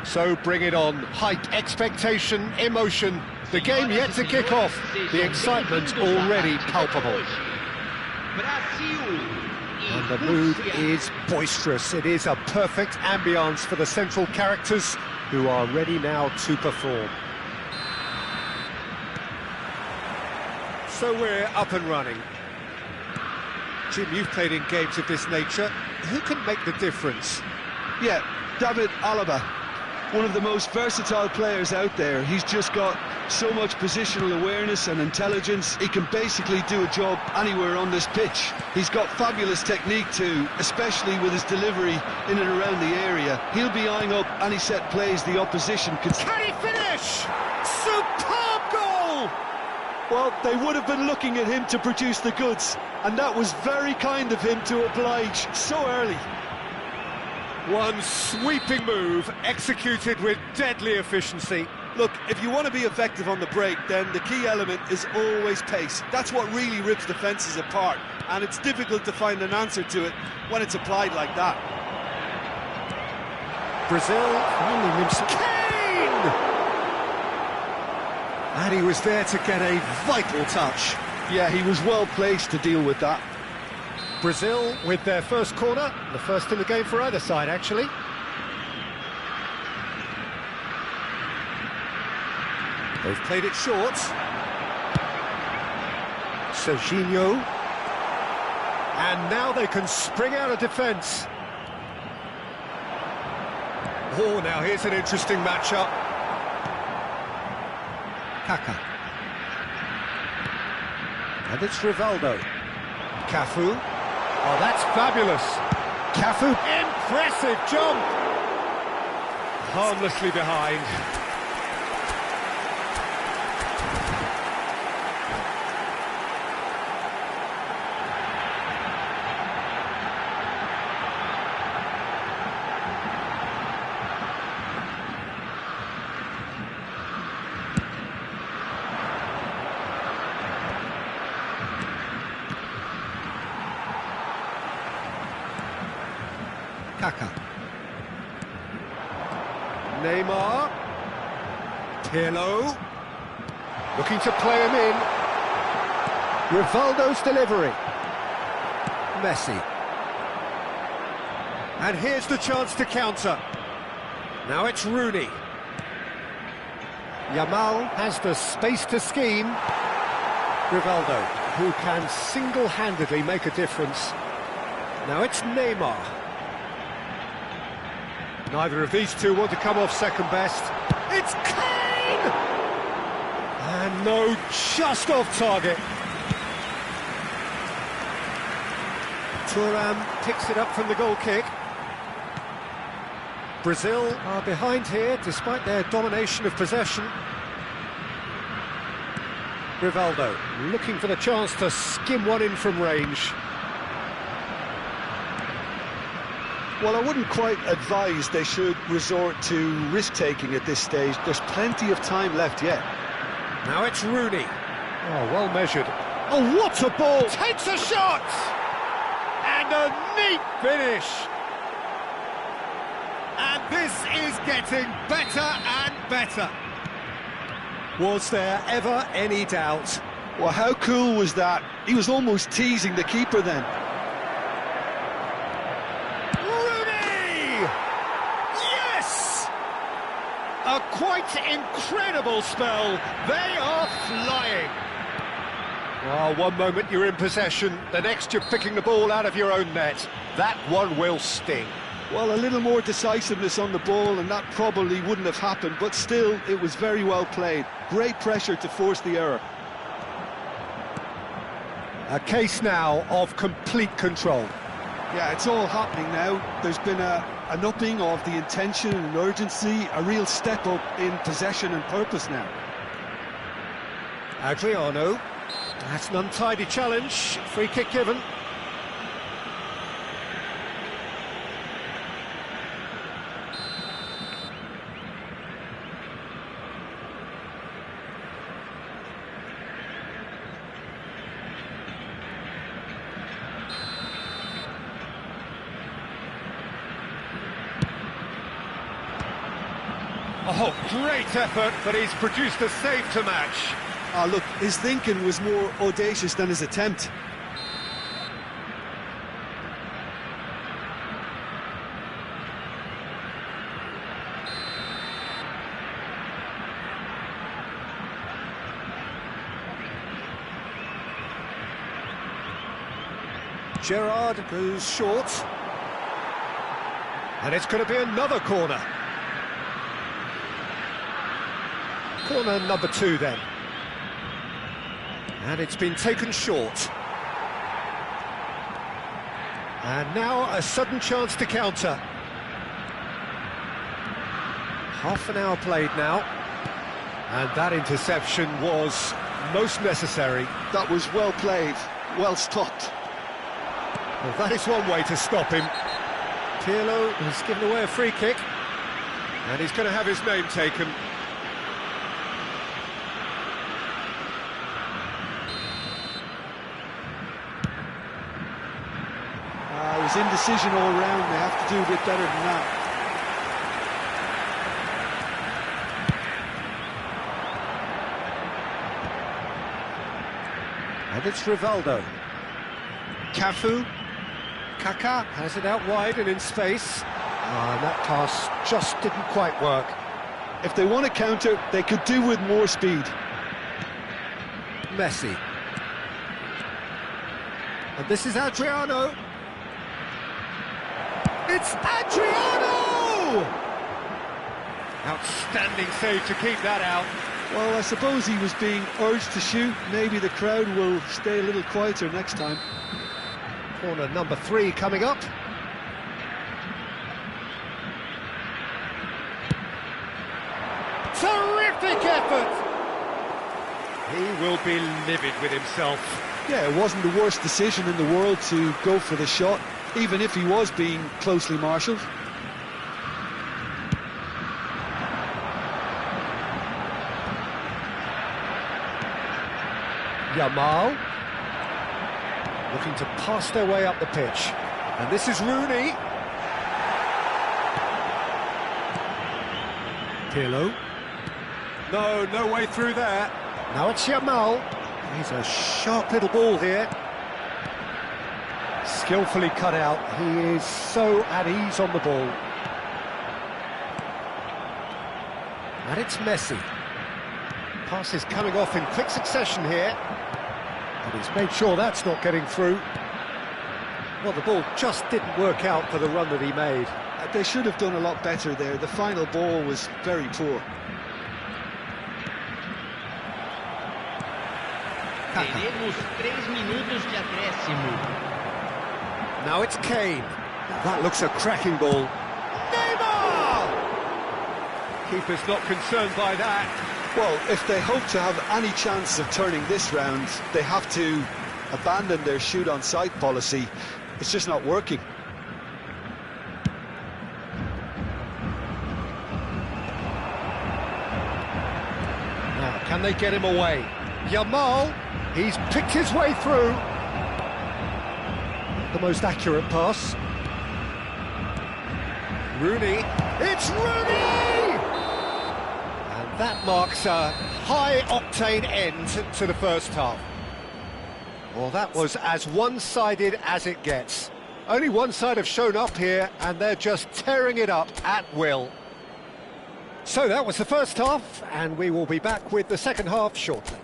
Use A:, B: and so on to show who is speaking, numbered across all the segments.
A: So bring it on. Hype, expectation, emotion. The game yet to kick off. The excitement already palpable. And the mood is boisterous. It is a perfect ambience for the central characters who are ready now to perform. So we're up and running. Jim, you've played in games of this nature. Who can make the difference?
B: Yeah, David Alaba. One of the most versatile players out there. He's just got so much positional awareness and intelligence. He can basically do a job anywhere on this pitch. He's got fabulous technique too, especially with his delivery in and around the area. He'll be eyeing up any set plays the opposition can...
A: Can he finish? Superb goal!
B: Well, they would have been looking at him to produce the goods, and that was very kind of him to oblige so early.
A: One sweeping move, executed with deadly efficiency.
B: Look, if you want to be effective on the break, then the key element is always pace. That's what really rips defences apart, and it's difficult to find an answer to it when it's applied like that.
A: Brazil finally lives. Kane! And he was there to get a vital touch.
B: Yeah, he was well placed to deal with that.
A: Brazil with their first corner, the first in the game for either side, actually. They've played it short. Serginho. And now they can spring out of defence. Oh, now here's an interesting matchup. Kaká. And it's Rivaldo. Cafu. Oh, that's fabulous. Cafu, impressive jump. Harmlessly behind. Kaká. Neymar. Pirlo. Looking to play him in. Rivaldo's delivery. Messi. And here's the chance to counter. Now it's Rooney. Yamal has the space to scheme. Rivaldo, who can single-handedly make a difference. Now it's Neymar. Neither of these two want to come off second best. It's Kane! And no, just off target. Thuram picks it up from the goal kick. Brazil are behind here despite their domination of possession. Rivaldo looking for the chance to skim one in from range.
B: Well, I wouldn't quite advise they should resort to risk-taking at this stage. There's plenty of time left yet.
A: Now it's Rooney. Oh, well measured. Oh, what a ball! Takes a shot! And And a neat finish. And this is getting better and better. Was there ever any doubt?
B: Well, how cool was that? He was almost teasing the keeper then.
A: Rooney! Yes! A quite incredible spell. They are flying. Well, one moment you're in possession, the next you're picking the ball out of your own net. That one will sting.
B: Well, a little more decisiveness on the ball and that probably wouldn't have happened, but still, it was very well played. Great pressure to force the error.
A: A case now of complete control.
B: Yeah, it's all happening now. There's been an upping of the intention and urgency, a real step up in possession and purpose now.
A: Adriano. That's an untidy challenge. Free kick given. Oh, great effort, but he's produced a save to match.
B: Ah, look, his thinking was more audacious than his attempt.
A: Gerrard goes short. And it's going to be another corner. Corner number 2 then. And it's been taken short. And now a sudden chance to counter. Half an hour played now. And that interception was most necessary.
B: That was well played, well stopped.
A: Well, that is one way to stop him. Pirlo has given away a free kick. And he's going to have his name taken.
B: It was indecision all round. They have to do a bit better than that.
A: And it's Rivaldo. Cafu. Kaká has it out wide and in space. And that pass just didn't quite work.
B: If they want to counter, they could do with more speed.
A: Messi. And this is Adriano. It's Adriano! Outstanding save to keep that out.
B: Well, I suppose he was being urged to shoot. Maybe the crowd will stay a little quieter next time.
A: Corner number 3 coming up. Terrific effort! He will be livid with himself.
B: Yeah, it wasn't the worst decision in the world to go for the shot, even if he was being closely marshalled.
A: Yamal. Looking to pass their way up the pitch. And this is Rooney. Pirlo. No way through there. Now it's Yamal. He's a sharp little ball here. Skillfully cut out. He is so at ease on the ball. And it's Messi. Pass is coming off in quick succession here. But he's made sure that's not getting through. Well, the ball just didn't work out for the run that he made.
B: They should have done a lot better there. The final ball was very poor.
C: Teremos 3 minutos de acréscimo.
A: Now it's Kane. That looks a cracking ball. Neymar! Keeper's not concerned by that.
B: Well, if they hope to have any chance of turning this round, they have to abandon their shoot-on-sight policy. It's just not working.
A: Now, can they get him away? Yamal, he's picked his way through. Not the most accurate pass. Rooney, it's Rooney! And that marks a high-octane end to the first half. Well, that was as one-sided as it gets. Only one side have shown up here, and they're just tearing it up at will. So that was the first half, and we will be back with the second half shortly.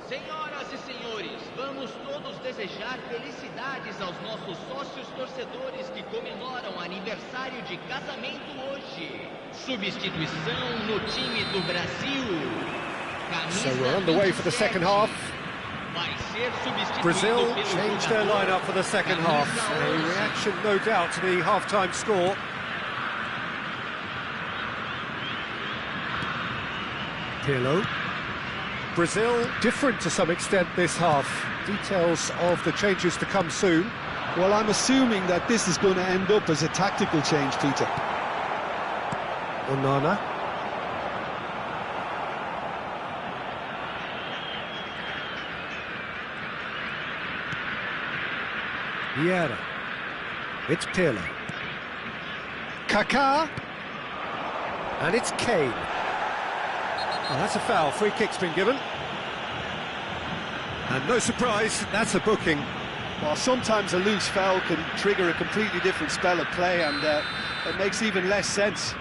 C: Senhoras e senhores, vamos todos desejar felicidades aos nossos sócios torcedores que comemoram aniversário de casamento hoje. Substituição no time do Brasil.
A: So we're on the way for the second half.
C: Vai ser substituído
A: Brazil
C: pelo
A: changed their
C: jogador
A: lineup for the second half. A reaction, no doubt, to the half-time score. Pirlo. Brazil different to some extent this half. Details of the changes to come soon.
B: Well, I'm assuming that this is going to end up as a tactical change, Peter.
A: Onana. Vieira. It's Pirlo. Kaká. And it's Kane. Oh, that's a foul. Free kick's been given. And no surprise, that's a booking.
B: Well, sometimes a loose foul can trigger a completely different spell of play, and it makes even less sense.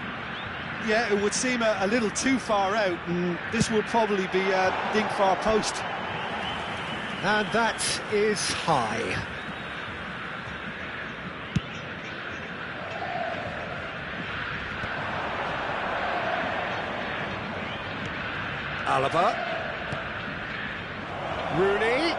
B: Yeah, it would seem a little too far out, and this would probably be a ding far post.
A: And that is high. Alaba. Rooney.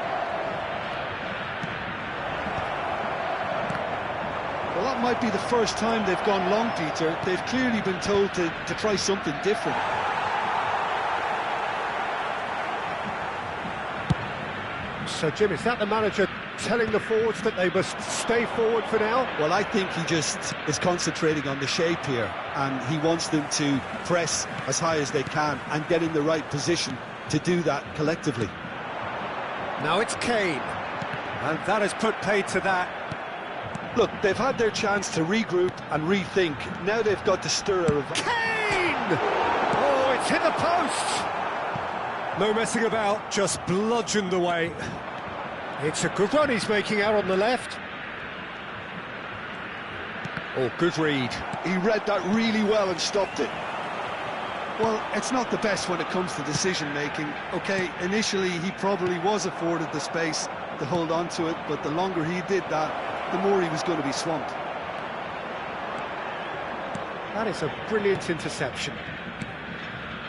B: Well, that might be the first time they've gone long, Peter. They've clearly been told to try something different.
A: So, Jim, is that the manager telling the forwards that they must stay forward for now?
B: Well, I think he just is concentrating on the shape here, and he wants them to press as high as they can and get in the right position to do that collectively.
A: Now it's Kane, and that has put paid to that.
B: Look, they've had their chance to regroup and rethink. Now they've got to stir a revival.
A: Kane! Oh, it's hit the post! No messing about, just bludgeoned away. It's a good run he's making out on the left. Oh, good read.
B: He read that really well and stopped it. Well, it's not the best when it comes to decision-making. OK, initially he probably was afforded the space to hold on to it, but the longer he did that, the more he was going to be swamped.
A: That is a brilliant interception.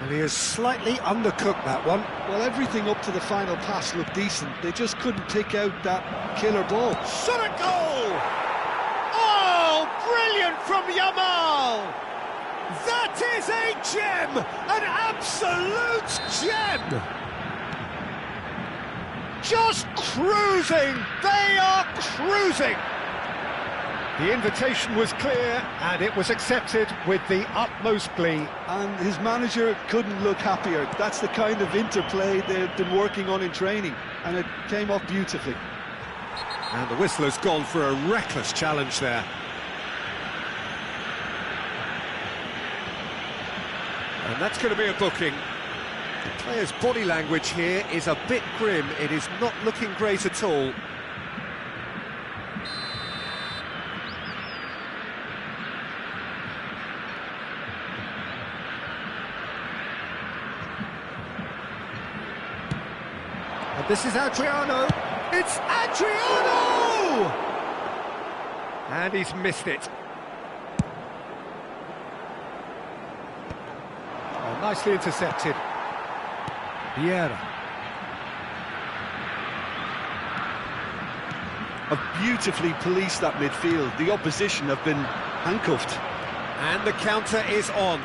A: And he has slightly undercooked that one.
B: Well, everything up to the final pass looked decent. They just couldn't pick out that killer ball.
A: Shot a goal! Oh, brilliant from Yamal! That is a gem! An absolute gem! Just cruising! They are cruising! The invitation was clear, and it was accepted with the utmost glee.
B: And his manager couldn't look happier. That's the kind of interplay they've been working on in training, and it came off beautifully.
A: And the whistler's gone for a reckless challenge there. And that's going to be a booking. The player's body language here is a bit grim. It is not looking great at all. And this is Adriano. It's Adriano! And he's missed it. Oh, nicely intercepted. Vieira.
B: Have beautifully policed that midfield. The opposition have been handcuffed.
A: And the counter is on.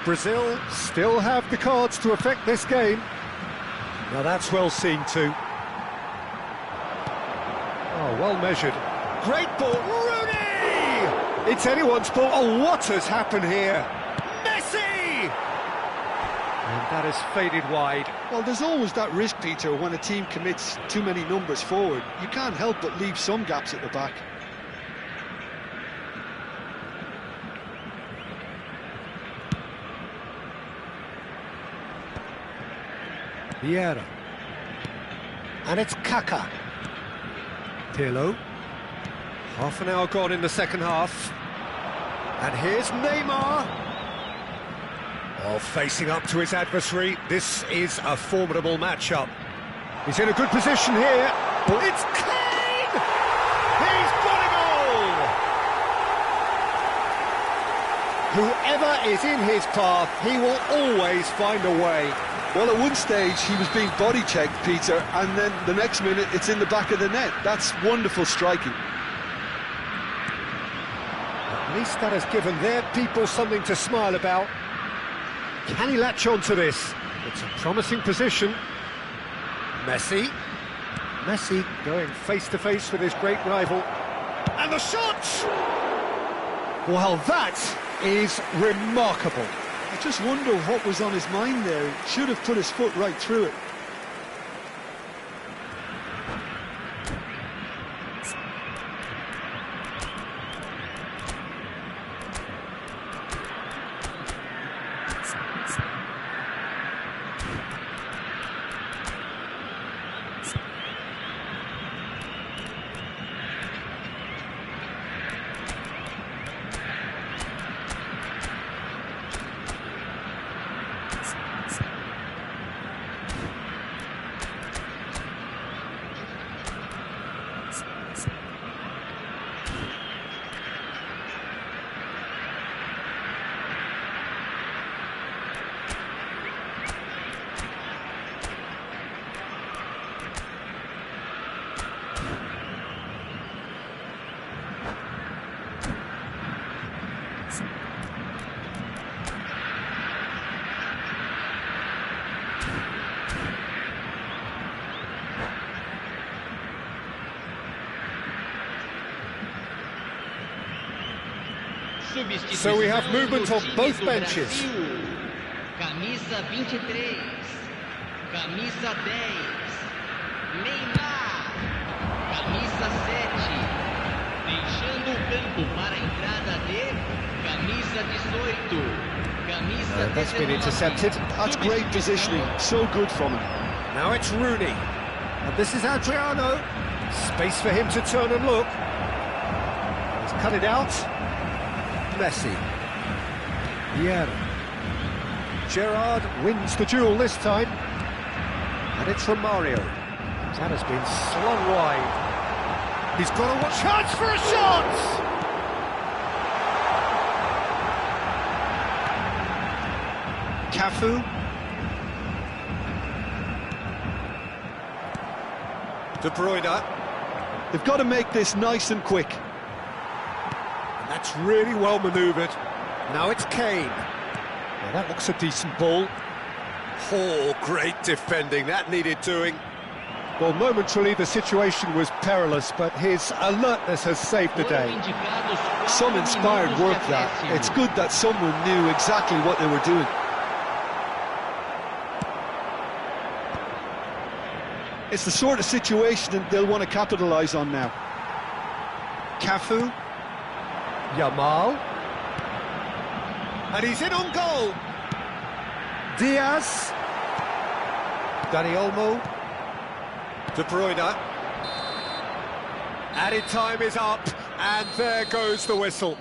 A: Brazil still have the cards to affect this game. Now that's well seen too. Oh, well measured. Great ball, Rooney! It's anyone's ball. Oh, what has happened here? Messi! And that has faded wide.
B: Well, there's always that risk, Peter, when a team commits too many numbers forward. You can't help but leave some gaps at the back.
A: Vieira. And it's Kaká. Pirlo. Half an hour gone in the second half. And here's Neymar. Oh, facing up to his adversary. This is a formidable matchup. He's in a good position here. Oh, it's Kane! He's got a goal! Whoever is in his path, he will always find a way.
B: Well, at one stage, he was being body-checked, Peter, and then the next minute, it's in the back of the net. That's wonderful striking.
A: At least that has given their people something to smile about. Can he latch on to this? It's a promising position. Messi. Messi going face-to-face with his great rival. And the shot! Well, that is remarkable.
B: I just wonder what was on his mind there. He should have put his foot right through it.
A: So we have movement on both benches.
C: Camisa 23, camisa 10, Neymar, camisa 7, deixando o campo para a entrada de camisa 18, camisa 19.
A: That's been intercepted.
B: That's great positioning, so good from him.
A: Now it's Rooney, and this is Adriano. Space for him to turn and look. He's cut it out. Messi. Pidr. Gerrard wins the duel this time. And it's from Mario. That has been slung wide. He's got a chance for a shot! Cafu. De Bruyne.
B: They've got to make this nice and quick.
A: That's really well manoeuvred. Now it's Kane. Now that looks a decent ball. Oh, great defending. That needed doing. Well, momentarily the situation was perilous, but his alertness has saved the day.
B: Some inspired work that. It's good that someone knew exactly what they were doing. It's the sort of situation that they'll want to capitalise on now.
A: Cafu. Yamal. And he's in on goal. Diaz. Dani Olmo. De Bruyne. Added time is up, and there goes the whistle.